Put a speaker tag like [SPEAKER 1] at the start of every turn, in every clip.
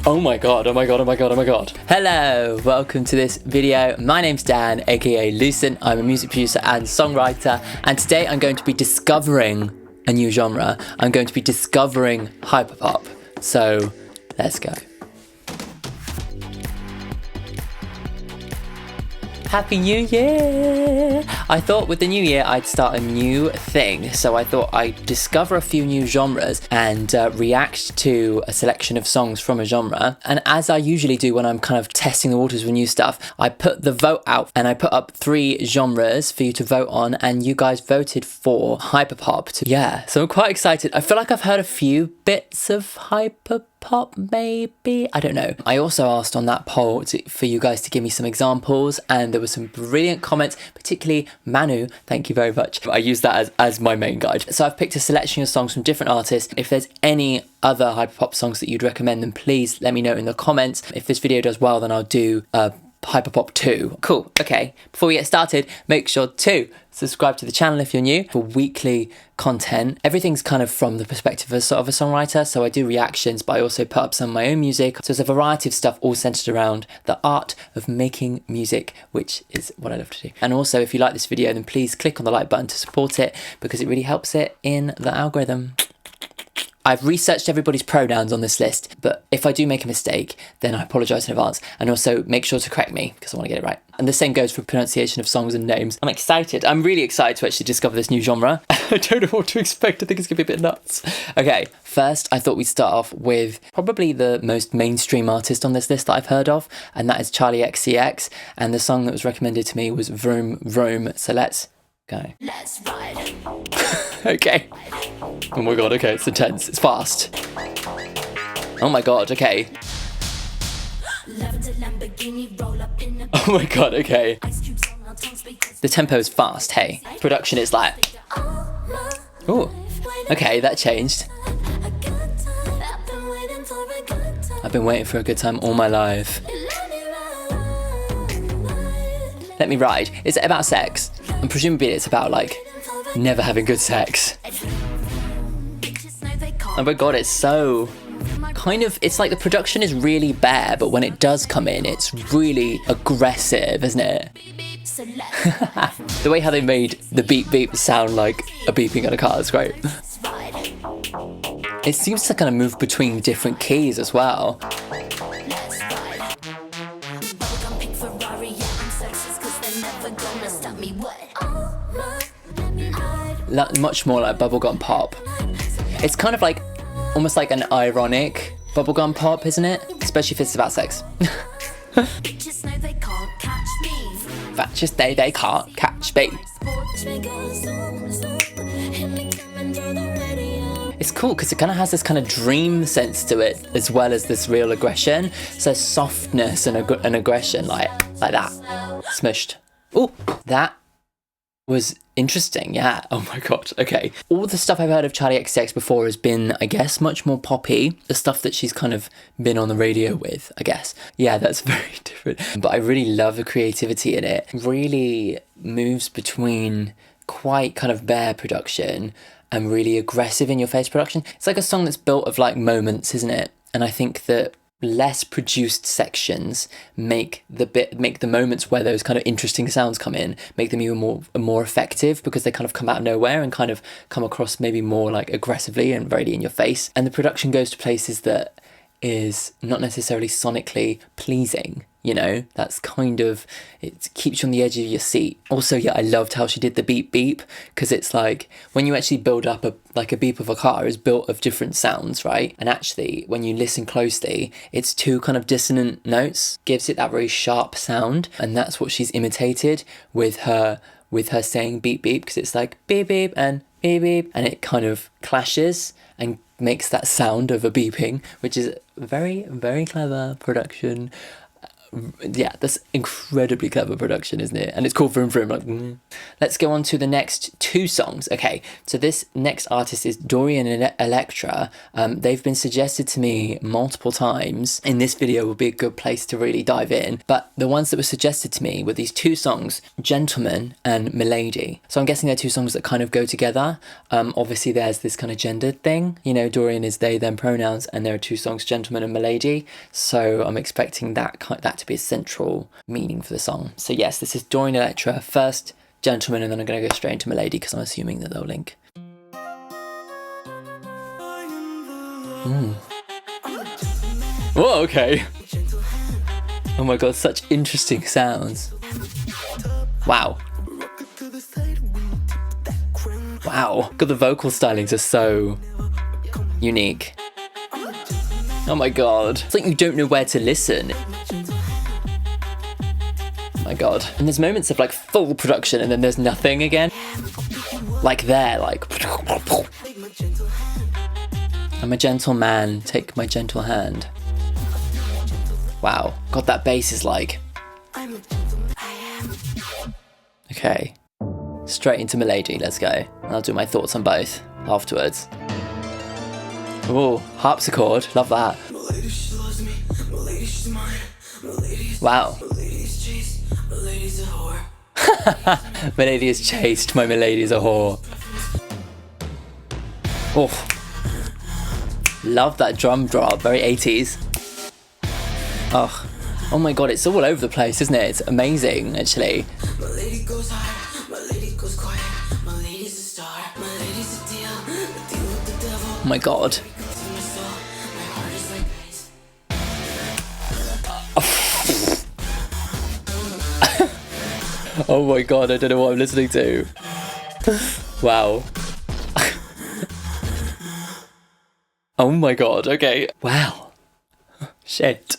[SPEAKER 1] Oh my god, oh my god, oh my god, oh my god. Hello, welcome to this video. My name's Dan, aka Lucent. I'm a music producer and songwriter, and today I'm going to be discovering a new genre. I'm going to be discovering hyperpop. So, let's go. Happy New Year! I thought with the new year I'd start a new thing, so I thought I'd discover a few new genres and react to a selection of songs from a genre. And as I usually do when I'm kind of testing the waters with new stuff, I put the vote out and I put up 3 genres for you to vote on, and you guys voted for hyperpop. Yeah, so I'm quite excited. I feel like I've heard a few bits of hyperpop. Maybe, I don't know. I also asked on that poll for you guys to give me some examples, and there were some brilliant comments, particularly Manu, thank you very much. I use that as my main guide. So I've picked a selection of songs from different artists. If there's any other hyperpop songs that you'd recommend, then please let me know in the comments. If this video does well, then I'll do Hyperpop 2. Cool, okay. Before we get started, make sure to subscribe to the channel if you're new for weekly content. Everything's kind of from the perspective of sort of a songwriter, so I do reactions, but I also put up some of my own music. So there's a variety of stuff all centered around the art of making music, which is what I love to do. And also, if you like this video, then please click on the like button to support it, because it really helps it in the algorithm. I've researched everybody's pronouns on this list, but if I do make a mistake, then I apologise in advance. And also make sure to correct me, because I want to get it right. And the same goes for pronunciation of songs and names. I'm excited. I'm really excited to actually discover this new genre. I don't know what to expect. I think it's going to be a bit nuts. Okay, first I thought we'd start off with probably the most mainstream artist on this list that I've heard of, and that is Charli XCX. And the song that was recommended to me was Vroom Vroom. So let's go. Let's ride. Okay. Oh my god, okay, it's intense. It's fast. Oh my god, okay. Oh my god, okay. The tempo is fast, hey. Production is like... Ooh, okay, that changed. I've been waiting for a good time all my life. Let me ride. Is it about sex? And presumably it's about, like, never having good sex. Oh my god, it's so... kind of... it's like the production is really bare, but when it does come in, it's really aggressive, isn't it? The way how they made the beep beep sound like a beeping in a car is great. It seems to kind of move between different keys as well. Much more like bubblegum pop. It's kind of like almost like an ironic bubblegum pop, isn't it? Especially if it's about sex. Bitches know they can't catch me. Bitches know they can't catch me. It's cool because it kind of has this kind of dream sense to it, as well as this real aggression. So softness and aggression, like that. Smushed. Oh, that was interesting, yeah. Oh my god, okay. All the stuff I've heard of Charli XCX before has been, I guess, much more poppy. The stuff that she's kind of been on the radio with, I guess. Yeah, that's very different. But I really love the creativity in it. It really moves between quite kind of bare production and really aggressive in your face production. It's like a song that's built of like moments, isn't it? And I think that less produced sections make the moments where those kind of interesting sounds come in, make them even more effective, because they kind of come out of nowhere and kind of come across maybe more like aggressively and very in your face. And the production goes to places that is not necessarily sonically pleasing, you know? That's kind of, it keeps you on the edge of your seat. Also, yeah, I loved how she did the beep beep, because it's like when you actually build up a beep of a car is built of different sounds, right? And actually when you listen closely, it's 2 kind of dissonant notes, gives it that very sharp sound, and that's what she's imitated with her saying beep beep, because it's like beep beep and beep beep, and it kind of clashes and makes that sound of a beeping, which is very, very clever production. Yeah, that's incredibly clever production, isn't it? And it's called Vroom Vroom. Like, Let's go on to the next two songs. Okay, so this next artist is Dorian Electra. They've been suggested to me multiple times, and this video will be a good place to really dive in. But the ones that were suggested to me were these two songs, Gentleman and Milady. So I'm guessing they're two songs that kind of go together. Obviously, there's this kind of gendered thing. You know, Dorian is they, them pronouns, and there are two songs, Gentleman and Milady. So I'm expecting that to be a central meaning for the song. So yes, this is Dorian Electra, first Gentleman, and then I'm going to go straight into Milady because I'm assuming that they'll link. Whoa, okay. Oh my god, such interesting sounds. Wow. Wow. God, the vocal stylings are so unique. Oh my god. It's like you don't know where to listen. Oh my god. And there's moments of like full production and then there's nothing again. Like there, like. I'm a gentle man, take my gentle hand. Wow. God, that bass is like. Okay. Straight into Milady, let's go. And I'll do my thoughts on both afterwards. Oh, harpsichord, love that. Wow. Milady is chased, my Milady is a whore. Oh. Love that drum drop, very 80s. Oh. Oh my god, it's all over the place, isn't it? It's amazing, actually. Oh my god. Oh my god, I don't know what I'm listening to. Wow. Oh my god, okay. Wow. Shit.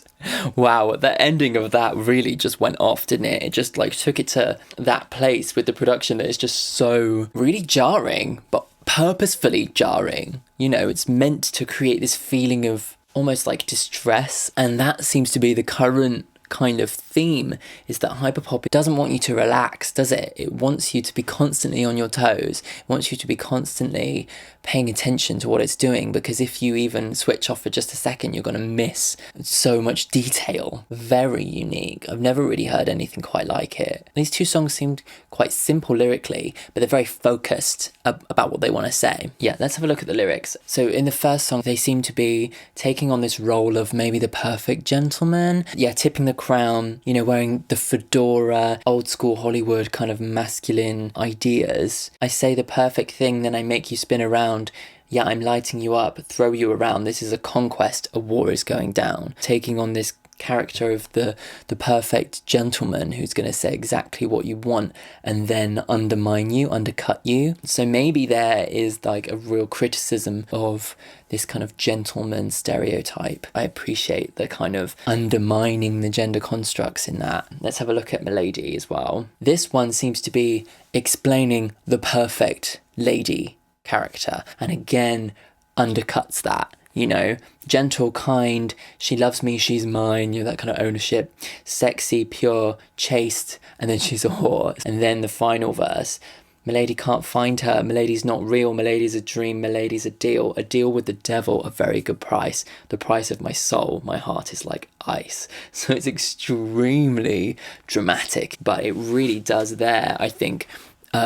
[SPEAKER 1] Wow, the ending of that really just went off, didn't it? It just like took it to that place with the production that is just so really jarring, but purposefully jarring. You know, it's meant to create this feeling of almost like distress, and that seems to be the current kind of theme, is that hyperpop doesn't want you to relax, does it? It wants you to be constantly on your toes. It wants you to be constantly paying attention to what it's doing, because if you even switch off for just a second, you're going to miss so much detail. Very unique. I've never really heard anything quite like it. These two songs seemed quite simple lyrically, but they're very focused about what they want to say. Yeah, let's have a look at the lyrics. So in the first song, they seem to be taking on this role of maybe the perfect gentleman. Yeah, tipping the crown, you know, wearing the fedora, old school Hollywood kind of masculine ideas. I say the perfect thing, then I make you spin around. Yeah, I'm lighting you up, throw you around. This is a conquest, a war is going down. Taking on this character of the perfect gentleman who's going to say exactly what you want and then undermine you, undercut you. So maybe there is like a real criticism of this kind of gentleman stereotype. I appreciate the kind of undermining the gender constructs in that. Let's have a look at Milady as well. This one seems to be explaining the perfect lady character, and again undercuts that. You know, gentle, kind, she loves me, she's mine, you know, that kind of ownership, sexy, pure, chaste, and then she's a whore. And then the final verse, Milady can't find her, Milady's not real, Milady's a dream, Milady's a deal with the devil, a very good price, the price of my soul, my heart is like ice. So it's extremely dramatic, but it really does there, I think,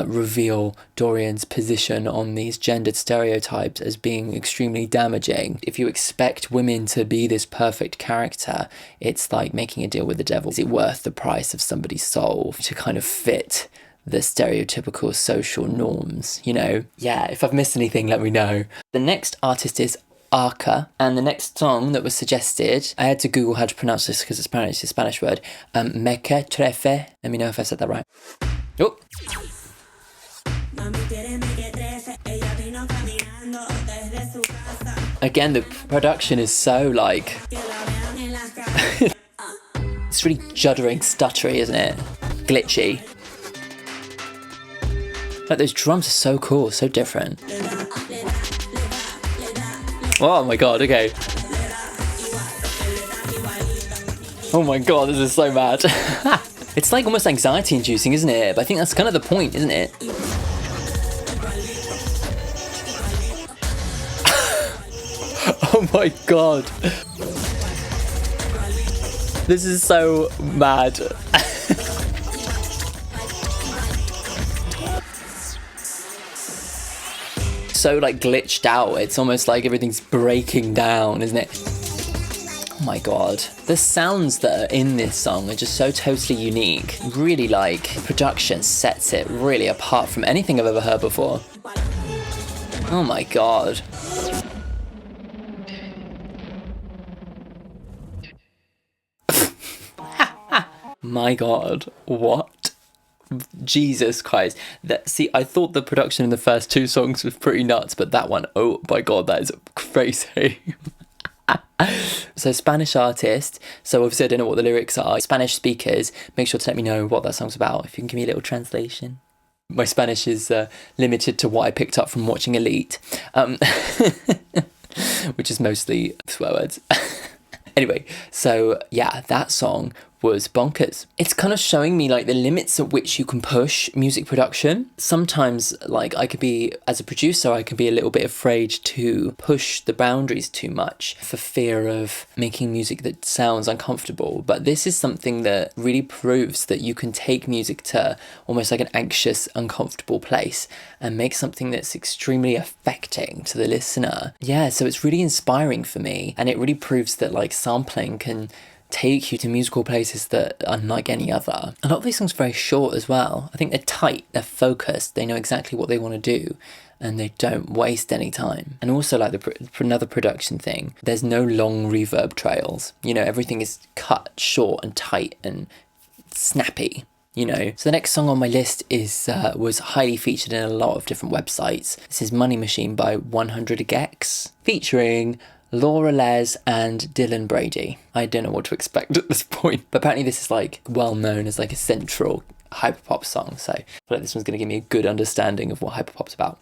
[SPEAKER 1] reveal Dorian's position on these gendered stereotypes as being extremely damaging. If you expect women to be this perfect character, it's like making a deal with the devil. Is it worth the price of somebody's soul to kind of fit the stereotypical social norms, you know? Yeah, if I've missed anything, let me know. The next artist is Arca, and the next song that was suggested, I had to Google how to pronounce this because it's a Spanish word, mequetrefe. Let me know if I said that right. Oh. Again, the production is so like it's really juddering, stuttery, isn't it? Glitchy. Like those drums are so cool, so different. Oh my god, okay. Oh my god, this is so mad. It's like almost anxiety inducing, isn't it? But I think that's kind of the point, isn't it? Oh my god. This is so mad. So like glitched out. It's almost like everything's breaking down, isn't it? Oh my god. The sounds that are in this song are just so totally unique. Really, like, production sets it really apart from anything I've ever heard before. Oh my god. My god, what? Jesus Christ. See, I thought the production in the first two songs was pretty nuts, but that one, oh my god, that is crazy. So Spanish artist, so obviously I don't know what the lyrics are. Spanish speakers, make sure to let me know what that song's about, if you can give me a little translation. My Spanish is limited to what I picked up from watching Elite, which is mostly swear words. Anyway, so yeah, that song was bonkers. It's kind of showing me like the limits at which you can push music production. Sometimes, like, I could be, as a producer, I can be a little bit afraid to push the boundaries too much for fear of making music that sounds uncomfortable. But this is something that really proves that you can take music to almost like an anxious, uncomfortable place and make something that's extremely affecting to the listener. Yeah, so it's really inspiring for me, and it really proves that like sampling can take you to musical places that are unlike any other. A lot of these songs are very short as well. I think they're tight, they're focused, they know exactly what they want to do, and they don't waste any time. And also, like, another production thing, there's no long reverb trails. You know, everything is cut short and tight and snappy. You know, so the next song on my list is was highly featured in a lot of different websites. This is Money Machine by 100 Gecs, featuring Laura Les and Dylan Brady. I don't know what to expect at this point, but apparently this is like well known as like a central hyperpop song, so I feel like this one's going to give me a good understanding of what hyperpop's about.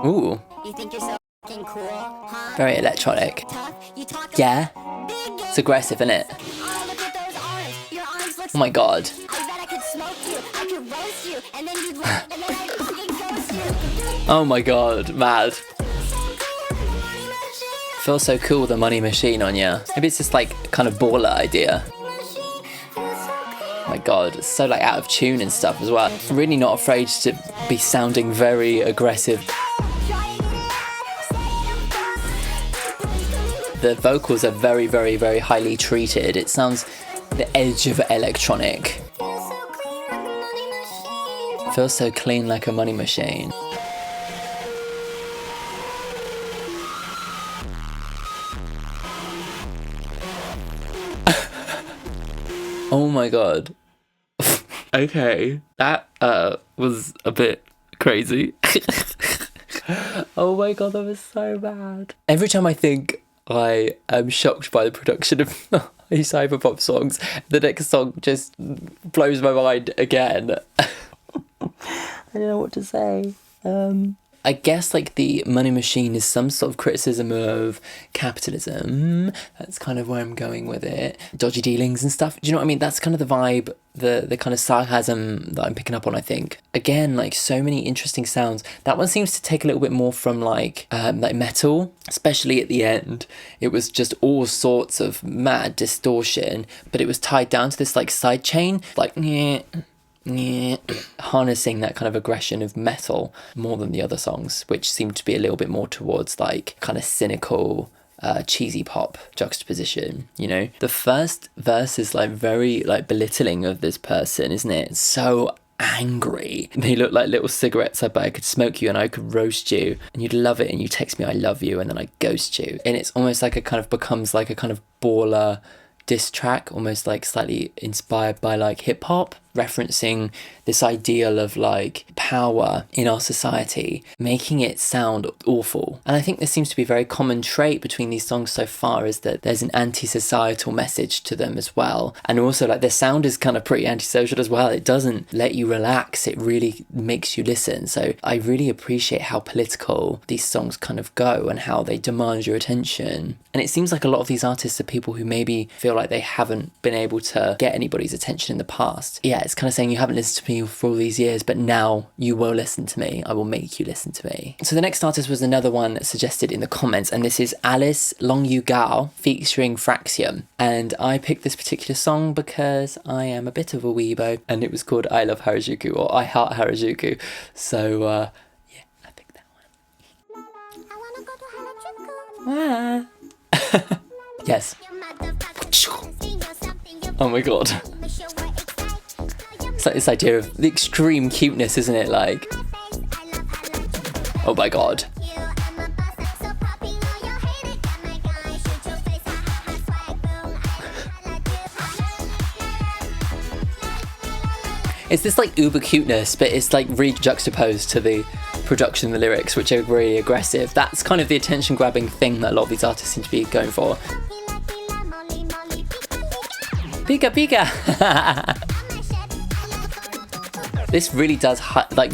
[SPEAKER 1] Ooh. You think you're so fucking cool, huh? Very electronic. Yeah. It's aggressive, isn't it? Oh my god. Oh my god, mad. Feels so cool, the Money Machine on ya. Maybe it's just like kind of baller idea. Oh my god, it's so like out of tune and stuff as well. I'm really not afraid to be sounding very aggressive. The vocals are very, very, very highly treated. It sounds the edge of electronic. Feels so clean like a money machine. Oh my god. Okay, that was a bit crazy. Oh my god, that was so bad. Every time I think I am shocked by the production of these hyperpop songs, the next song just blows my mind again. I don't know what to say. I guess like the Money Machine is some sort of criticism of capitalism. That's kind of where I'm going with it. Dodgy dealings and stuff. Do you know what I mean? That's kind of the vibe, the kind of sarcasm that I'm picking up on, I think. Again, like so many interesting sounds. That one seems to take a little bit more from like metal, especially at the end. It was just all sorts of mad distortion, but it was tied down to this like side chain, like harnessing that kind of aggression of metal more than the other songs, which seemed to be a little bit more towards like kind of cynical cheesy pop juxtaposition. You know, the first verse is like very like belittling of this person, isn't it? It's so angry. They look like little cigarettes. I bet I could smoke you and I could roast you and you'd love it, and you text me I love you and then I ghost you. And it's almost like it kind of becomes like a kind of baller diss track, almost like slightly inspired by like hip hop, referencing this ideal of like power in our society, making it sound awful. And I think this seems to be a very common trait between these songs so far, is that there's an anti-societal message to them as well. And also like their sound is kind of pretty antisocial as well. It doesn't let you relax, it really makes you listen. So I really appreciate how political these songs kind of go and how they demand your attention. And it seems like a lot of these artists are people who maybe feel like they haven't been able to get anybody's attention in the past. Yeah, it's kind of saying you haven't listened to me for all these years, but now you will listen to me. I will make you listen to me. So the next artist was another one suggested in the comments, and this is Alice Longyu Gao featuring Fraxium. And I picked this particular song because I am a bit of a weebo, and it was called I Love Harajuku, or I Heart Harajuku. So yeah, I picked that one. Yes. Oh my god. It's like this idea of the extreme cuteness, isn't it? Like, oh my god. It's this like uber cuteness, but it's like really juxtaposed to the production and the lyrics, which are really aggressive. That's kind of the attention grabbing thing that a lot of these artists seem to be going for. Pika pika! This really does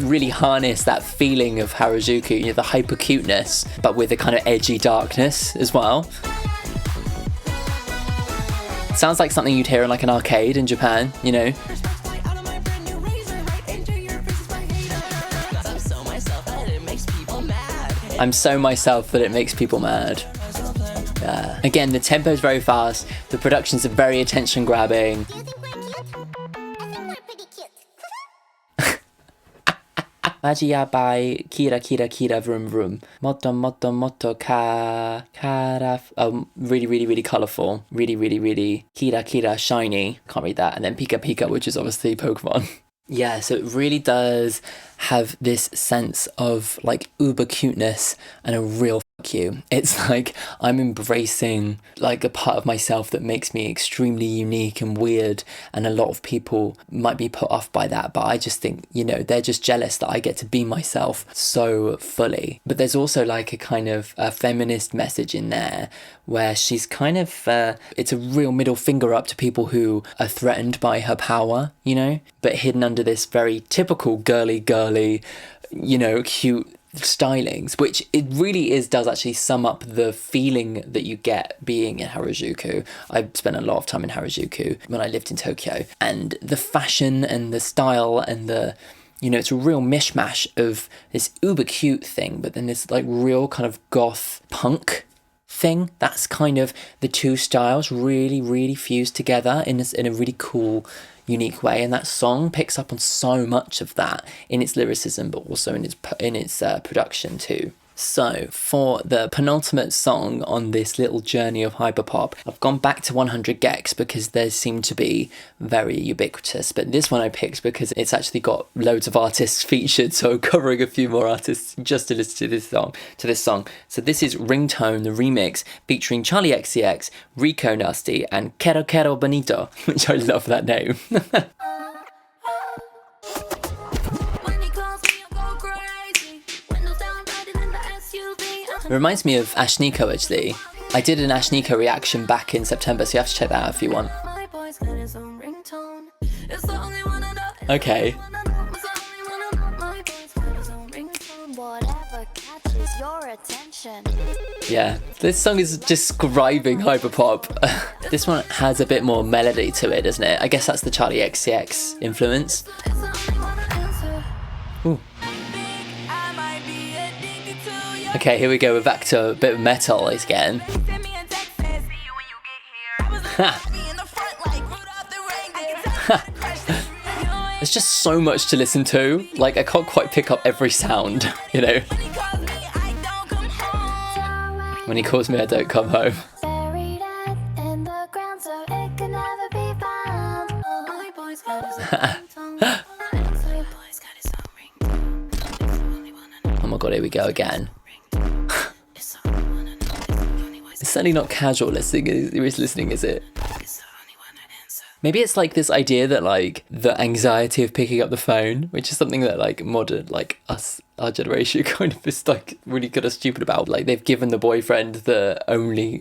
[SPEAKER 1] really harness that feeling of Harajuku, you know, the hyper cuteness, but with a kind of edgy darkness as well. Sounds like something you'd hear in like an arcade in Japan, you know. I'm so myself that it makes people mad. Yeah. Again, the tempo is very fast, the productions are very attention grabbing. Magia by Kira Kira Kira Vroom Vroom. Motto Motto Motto Kara. Really, really, really colourful. Really, really, really Kira Kira shiny. Can't read that. And then Pika Pika, which is obviously Pokemon. Yeah, so it really does have this sense of like uber cuteness and a real fuck you. It's like I'm embracing like a part of myself that makes me extremely unique and weird, and a lot of people might be put off by that, but I just think, you know, they're just jealous that I get to be myself so fully. But there's also like a kind of a feminist message in there where she's kind of it's a real middle finger up to people who are threatened by her power, you know, but hidden under this very typical girly, you know, cute stylings, which it really does actually sum up the feeling that you get being in Harajuku. I spent a lot of time in Harajuku when I lived in Tokyo, and the fashion and the style and the, you know, it's a real mishmash of this uber cute thing, but then this like real kind of goth punk thing. That's kind of the two styles really, really fused together in a really cool, unique way, and that song picks up on so much of that in its lyricism, but also in its production too. So for the penultimate song on this little journey of hyperpop, I've gone back to 100 Gecs because they seem to be very ubiquitous, but this one I picked because it's actually got loads of artists featured, so covering a few more artists just to listen to this song. So this is Ringtone, the remix, featuring Charli XCX, Rico Nasty, and Quero Quero Bonito, which I love that name. It reminds me of Ashniko actually. I did an Ashniko reaction back in September, so you have to check that out if you want. Okay. Yeah, this song is describing hyperpop. This one has a bit more melody to it, doesn't it? I guess that's the Charli XCX influence. Ooh. Okay, here we go, we're back to a bit of metal again. There's just so much to listen to, like I can't quite pick up every sound, you know. When he calls me I don't come home. Oh my god, here we go again. It's certainly not casual listening, is it? Maybe it's like this idea that like the anxiety of picking up the phone, which is something that like modern, like us, our generation kind of is like really kind of stupid about. Like they've given the boyfriend the only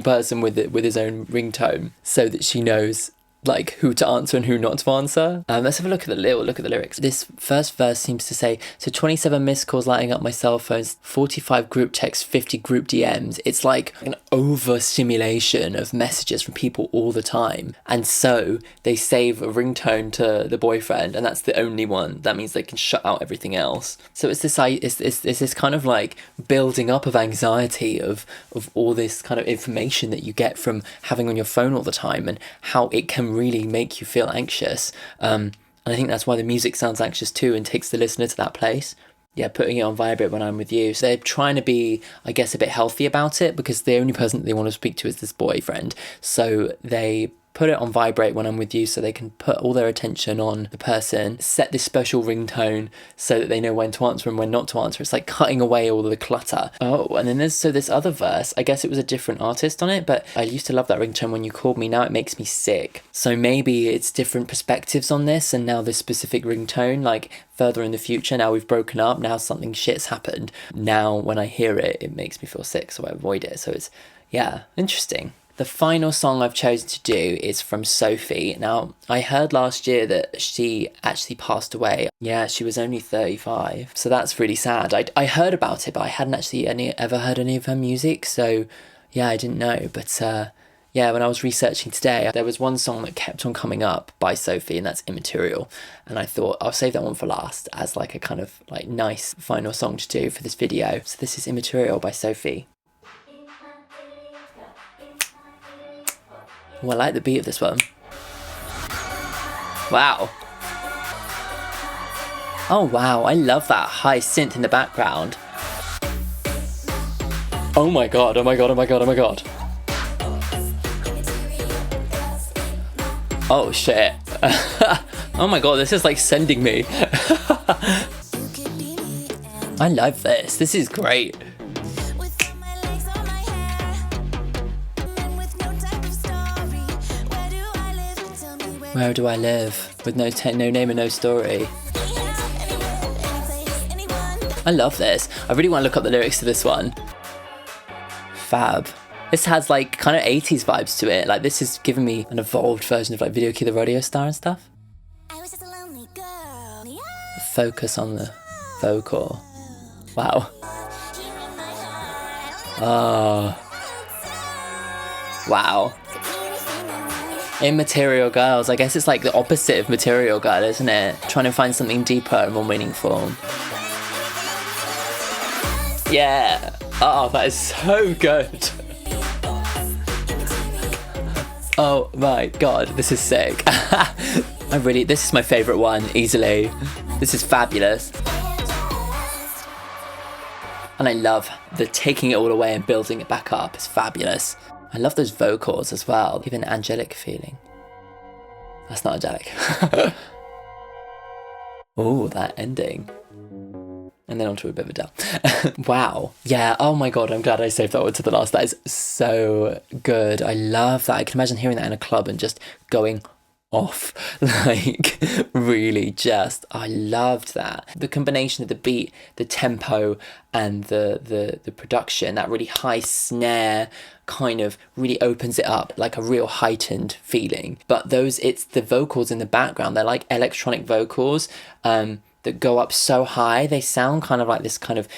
[SPEAKER 1] person with it with his own ringtone so that she knows like who to answer and who not to answer. Let's have a look at the lyrics. This first verse seems to say, so 27 missed calls lighting up my cell phones, 45 group texts, 50 group DMs. It's like an overstimulation of messages from people all the time. And so they save a ringtone to the boyfriend, and that's the only one. That means they can shut out everything else. So it's this kind of like building up of anxiety of all this kind of information that you get from having on your phone all the time, and how it can really make you feel anxious. And I think that's why the music sounds anxious too and takes the listener to that place. Yeah, putting it on vibrate when I'm with you. So they're trying to be, I guess, a bit healthy about it, because the only person that they want to speak to is this boyfriend. So they put it on vibrate when I'm with you so they can put all their attention on the person, set this special ringtone so that they know when to answer and when not to answer. It's like cutting away all the clutter. Oh, and then there's this other verse. I guess it was a different artist on it, but I used to love that ringtone when you called me. Now it makes me sick. So maybe it's different perspectives on this, and now this specific ringtone, like further in the future, now we've broken up, now something shit's happened. Now when I hear it, it makes me feel sick, so I avoid it. So it's, yeah, interesting. The final song I've chosen to do is from Sophie. Now, I heard last year that she actually passed away. Yeah, she was only 35. So that's really sad. I heard about it, but I hadn't actually ever heard any of her music. So, yeah, I didn't know. But, yeah, when I was researching today, there was one song that kept on coming up by Sophie, and that's Immaterial. And I thought I'll save that one for last as like a kind of like nice final song to do for this video. So this is Immaterial by Sophie. Oh, I like the beat of this one. Wow. Oh wow, I love that high synth in the background. Oh my god, oh my god, oh my god, oh my god. Oh shit. Oh my god, this is like sending me. I love this. This is great. Where do I live? With no name and no story. I love this. I really want to look up the lyrics to this one. Fab. This has like kind of 80s vibes to it. Like this is giving me an evolved version of like Video Key the Radio Star and stuff. Focus on the vocal. Wow. Oh. Wow. Immaterial Girls. I guess it's like the opposite of Material Girl, isn't it? Trying to find something deeper and more meaningful. Yeah. Oh, that is so good. Oh my god, this is sick. This is my favourite one, easily. This is fabulous. And I love the taking it all away and building it back up. It's fabulous. I love those vocals as well. Give an angelic feeling. That's not angelic. Oh, that ending. And then onto a bit of a down. Wow. Yeah, oh my god, I'm glad I saved that one to the last. That is so good. I love that. I can imagine hearing that in a club and just going off. Like, really just, I loved that. The combination of the beat, the tempo, and the production, that really high snare kind of really opens it up, like a real heightened feeling. But it's the vocals in the background, they're like electronic vocals that go up so high. They sound kind of like this kind of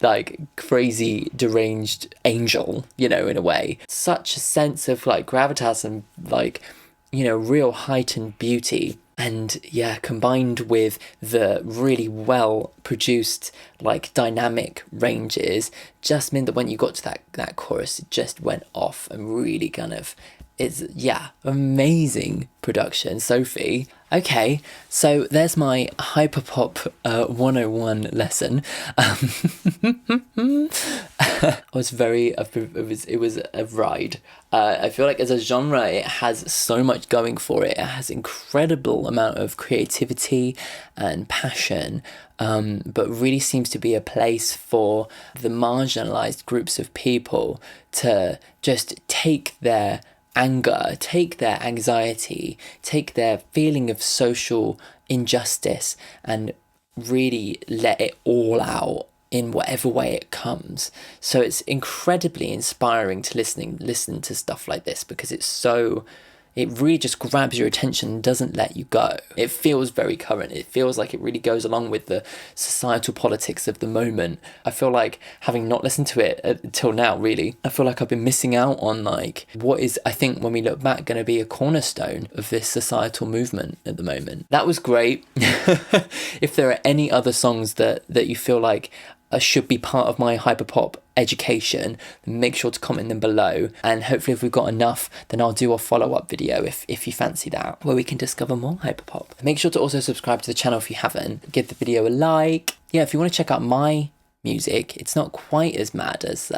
[SPEAKER 1] like crazy deranged angel, you know, in a way. Such a sense of like gravitas and like, you know, real heightened beauty. And yeah, combined with the really well produced like dynamic ranges, just meant that when you got to that chorus, it just went off and really kind of, it's, yeah, amazing production. Sophie. Okay, so there's my Hyperpop 101 lesson. It was a ride. I feel like as a genre, it has so much going for it. It has incredible amount of creativity and passion, but really seems to be a place for the marginalized groups of people to just take their anger, take their anxiety, take their feeling of social injustice and really let it all out in whatever way it comes. So it's incredibly inspiring to listen to stuff like this, because it really just grabs your attention and doesn't let you go. It feels very current. It feels like it really goes along with the societal politics of the moment. I feel like, having not listened to it until now, really, I feel like I've been missing out on like what is, I think, when we look back, going to be a cornerstone of this societal movement at the moment. That was great. If there are any other songs that you feel like should be part of my Hyperpop education, then make sure to comment them below, and hopefully if we've got enough, then I'll do a follow-up video if you fancy that, where we can discover more Hyperpop. Make sure to also subscribe to the channel if you haven't. Give the video a like. Yeah, if you want to check out my music, it's not quite as mad as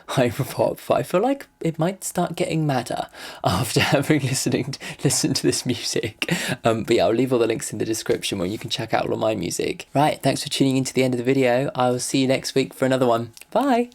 [SPEAKER 1] Hyperpop, but I feel like it might start getting madder after having listened to this music. But yeah, I'll leave all the links in the description where you can check out all of my music. Right, thanks for tuning in to the end of the video. I will see you next week for another one. Bye!